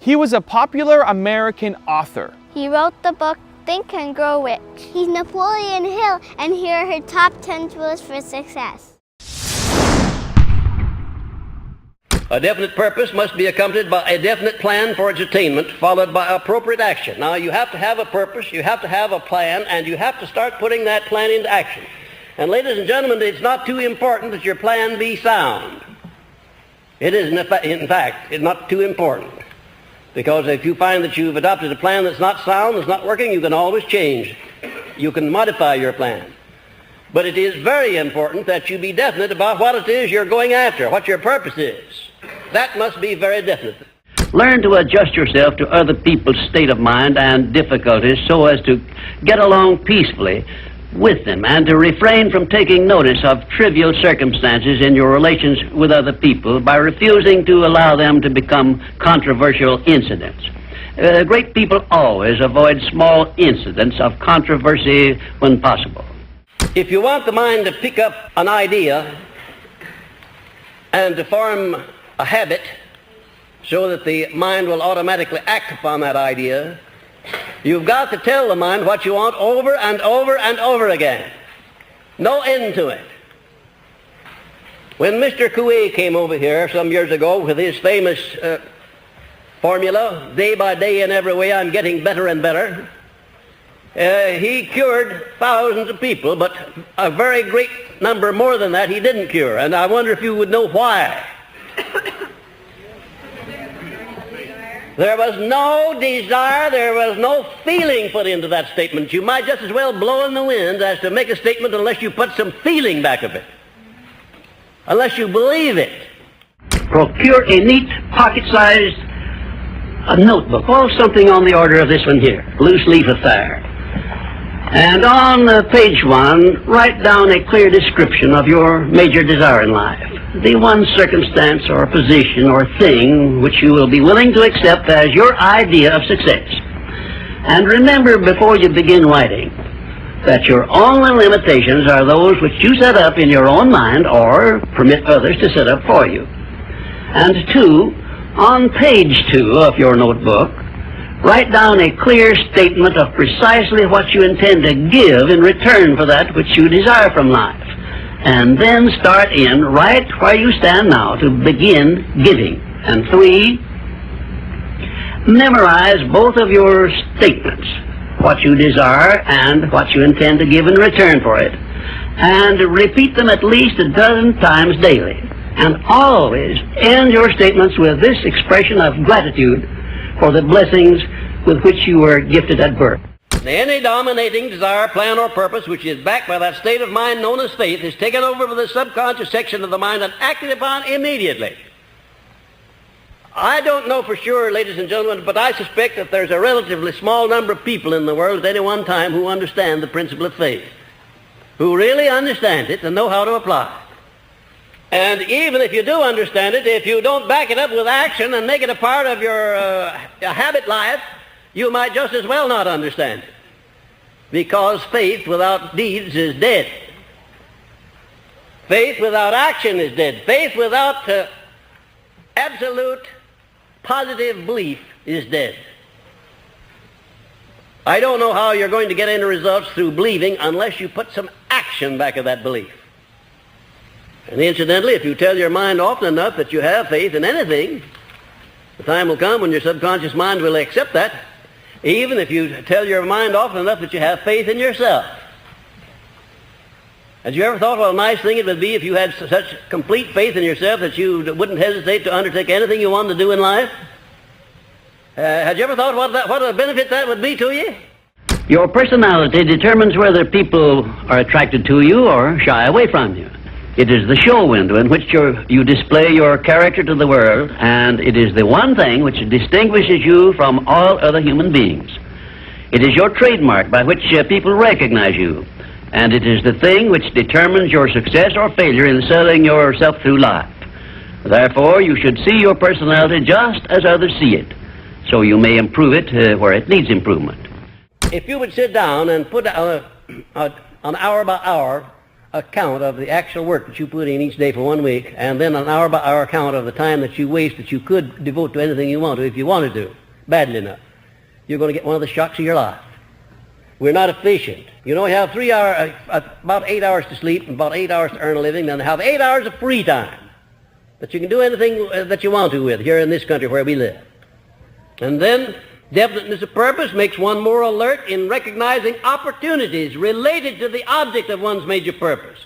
He was a popular American author. He wrote the book Think and Grow Rich. He's Napoleon Hill, and here are her top 10 tools for success. A definite purpose must be accompanied by a definite plan for its attainment, followed by appropriate action. Now, you have to have a purpose, you have to have a plan, and you have to start putting that plan into action. And ladies and gentlemen, it's not too important that your plan be sound. It is, in fact, it's not too important. Because if you find that you've adopted a plan that's not sound, that's not working, you can always change. You can modify your plan. But it is very important that you be definite about what it is you're going after, what your purpose is. That must be very definite. Learn to adjust yourself to other people's state of mind and difficulties so as to get along peacefully with them and to refrain from taking notice of trivial circumstances in your relations with other people by refusing to allow them to become controversial incidents. Great people always avoid small incidents of controversy when possible. If you want the mind to pick up an idea and to form a habit so that the mind will automatically act upon that idea, you've got to tell the mind what you want over and over and over again. No end to it. When Mr. Coué came over here some years ago with his famous formula, day by day in every way I'm getting better and better, he cured thousands of people, but a very great number more than that he didn't cure. And I wonder if you would know why. There was no desire, there was no feeling put into that statement. You might just as well blow in the wind as to make a statement unless you put some feeling back of it. Unless you believe it. Procure a neat, pocket-sized notebook, or something on the order of this one here, loose leaf affair. And on page 1, write down a clear description of your major desire in life. The one circumstance or position or thing which you will be willing to accept as your idea of success. And remember before you begin writing that your only limitations are those which you set up in your own mind or permit others to set up for you. And 2, on page 2 of your notebook, write down a clear statement of precisely what you intend to give in return for that which you desire from life. And then start in right where you stand now to begin giving. And 3, memorize both of your statements, what you desire and what you intend to give in return for it. And repeat them at least a dozen times daily. And always end your statements with this expression of gratitude for the blessings with which you were gifted at birth. Any dominating desire, plan, or purpose which is backed by that state of mind known as faith is taken over by the subconscious section of the mind and acted upon immediately. I don't know for sure, ladies and gentlemen, but I suspect that there's a relatively small number of people in the world at any one time who understand the principle of faith, who really understand it and know how to apply it. And even if you do understand it, if you don't back it up with action and make it a part of your habit life, you might just as well not understand it. Because faith without deeds is dead. Faith without action is dead. Faith without absolute positive belief is dead. I don't know how you're going to get any results through believing unless you put some action back of that belief. And incidentally, if you tell your mind often enough that you have faith in anything, the time will come when your subconscious mind will accept that, even if you tell your mind often enough that you have faith in yourself. Had you ever thought what a nice thing it would be if you had such complete faith in yourself that you wouldn't hesitate to undertake anything you wanted to do in life? Had you ever thought what a benefit that would be to you? Your personality determines whether people are attracted to you or shy away from you. It is the show window in which you display your character to the world, and it is the one thing which distinguishes you from all other human beings. It is your trademark by which people recognize you, and it is the thing which determines your success or failure in selling yourself through life. Therefore, you should see your personality just as others see it, so you may improve it where it needs improvement. If you would sit down and put an hour by hour account of the actual work that you put in each day for 1 week, and then an hour-by-hour account of the time that you waste that you could devote to anything you want to if you wanted to, badly enough, you're going to get one of the shocks of your life. We're not efficient. You know, you have about 8 hours to sleep and about 8 hours to earn a living, then have 8 hours of free time that you can do anything that you want to with here in this country where we live. And then definiteness of purpose makes one more alert in recognizing opportunities related to the object of one's major purpose.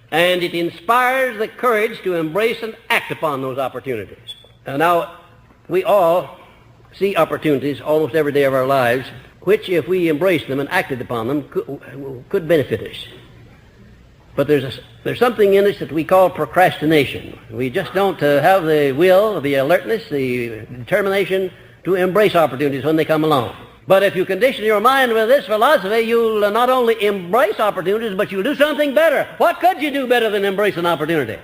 And it inspires the courage to embrace and act upon those opportunities. Now, we all see opportunities almost every day of our lives, which, if we embraced them and acted upon them, could benefit us. But there's something in us that we call procrastination. We just don't have the will, the alertness, the determination to embrace opportunities when they come along. But if you condition your mind with this philosophy, you'll not only embrace opportunities, but you'll do something better. What could you do better than embrace an opportunity?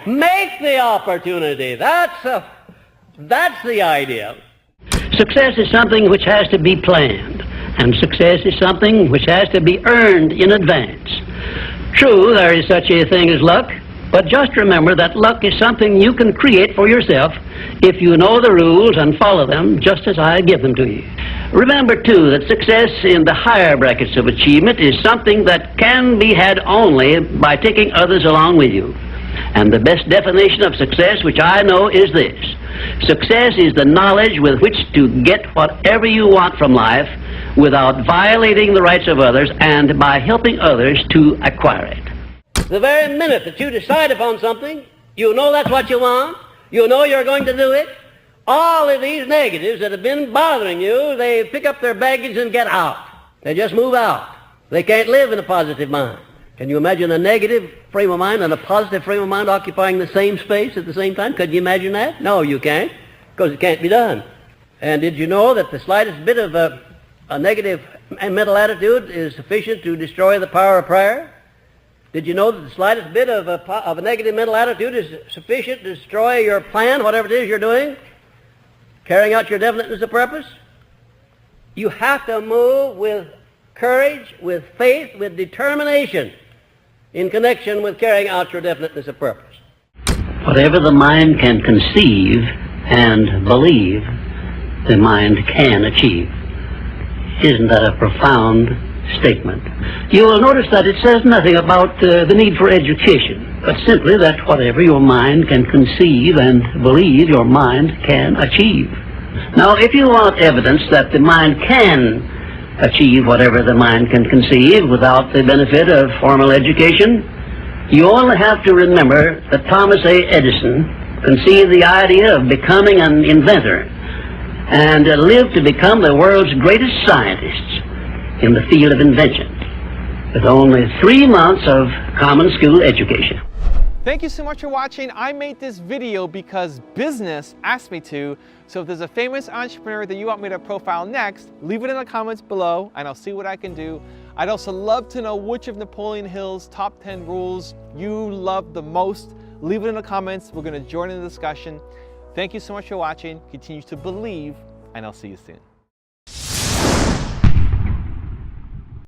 Make the opportunity. That's the idea. Success is something which has to be planned, and success is something which has to be earned in advance. True, there is such a thing as luck, but just remember that luck is something you can create for yourself if you know the rules and follow them just as I give them to you. Remember, too, that success in the higher brackets of achievement is something that can be had only by taking others along with you. And the best definition of success, which I know, is this. Success is the knowledge with which to get whatever you want from life without violating the rights of others and by helping others to acquire it. The very minute that you decide upon something, you know that's what you want, you know you're going to do it, all of these negatives that have been bothering you, they pick up their baggage and get out. They just move out. They can't live in a positive mind. Can you imagine a negative frame of mind and a positive frame of mind occupying the same space at the same time? Could you imagine that? No, you can't, because it can't be done. And did you know that the slightest bit of a negative mental attitude is sufficient to destroy the power of prayer? Did you know that the slightest bit of a negative mental attitude is sufficient to destroy your plan, whatever it is you're doing, carrying out your definiteness of purpose? You have to move with courage, with faith, with determination in connection with carrying out your definiteness of purpose. Whatever the mind can conceive and believe, the mind can achieve. Isn't that a profound statement? You will notice that it says nothing about the need for education, but simply that whatever your mind can conceive and believe, your mind can achieve. Now, if you want evidence that the mind can achieve whatever the mind can conceive without the benefit of formal education, you only have to remember that Thomas A. Edison conceived the idea of becoming an inventor and lived to become the world's greatest scientist in the field of invention with only 3 months of common school education. Thank you so much for watching. I made this video because business asked me to. So if there's a famous entrepreneur that you want me to profile next, leave it in the comments below and I'll see what I can do. I'd also love to know which of Napoleon Hill's top 10 rules you love the most. Leave it in the comments. We're going to join in the discussion. Thank you so much for watching. Continue to believe, and I'll see you soon.